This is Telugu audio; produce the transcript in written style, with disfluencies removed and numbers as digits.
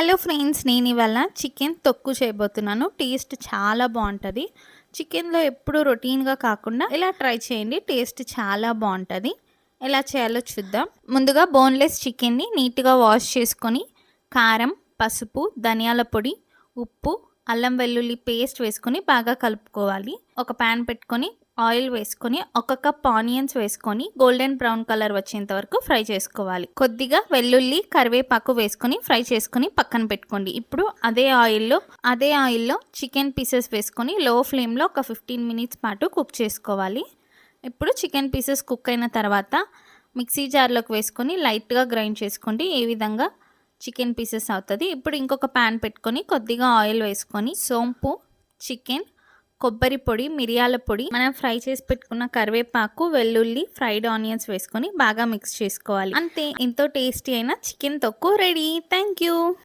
హలో ఫ్రెండ్స్, నేను ఇవాళ చికెన్ తొక్కు చేయబోతున్నాను. టేస్ట్ చాలా బాగుంటుంది. చికెన్లో ఎప్పుడు రొటీన్గా కాకుండా ఇలా ట్రై చేయండి, టేస్ట్ చాలా బాగుంటుంది. ఎలా చేయాలో చూద్దాం. ముందుగా బోన్లెస్ చికెన్ని నీట్గా వాష్ చేసుకొని కారం, పసుపు, ధనియాల పొడి, ఉప్పు, అల్లం వెల్లుల్లి పేస్ట్ వేసుకొని బాగా కలుపుకోవాలి. ఒక ప్యాన్ పెట్టుకొని ఆయిల్ వేసుకొని ఒక కప్ ఆనియన్స్ వేసుకొని గోల్డెన్ బ్రౌన్ కలర్ వచ్చేంత వరకు ఫ్రై చేసుకోవాలి. కొద్దిగా వెల్లుల్లి, కరివేపాకు వేసుకొని ఫ్రై చేసుకొని పక్కన పెట్టుకోండి. ఇప్పుడు అదే ఆయిల్లో చికెన్ పీసెస్ వేసుకొని లో ఫ్లేమ్లో ఒక 15 మినిట్స్ పాటు కుక్ చేసుకోవాలి. ఇప్పుడు చికెన్ పీసెస్ కుక్ అయిన తర్వాత మిక్సీ జార్లోకి వేసుకొని లైట్గా గ్రైండ్ చేసుకోండి. ఏ విధంగా చికెన్ పీసెస్ అవుతుంది. ఇప్పుడు ఇంకొక ప్యాన్ పెట్టుకొని కొద్దిగా ఆయిల్ వేసుకొని సోంపు, చికెన్, కొబ్బరి పొడి, మిరియాల పొడి, మనం ఫ్రై చేసి పెట్టుకున్న కరివేపాకు, వెల్లుల్లి, ఫ్రైడ్ ఆనియన్స్ వేసుకొని బాగా మిక్స్ చేసుకోవాలి. అంతే, ఎంతో టేస్టీ అయిన చికెన్ తొక్కు రెడీ. Thank you.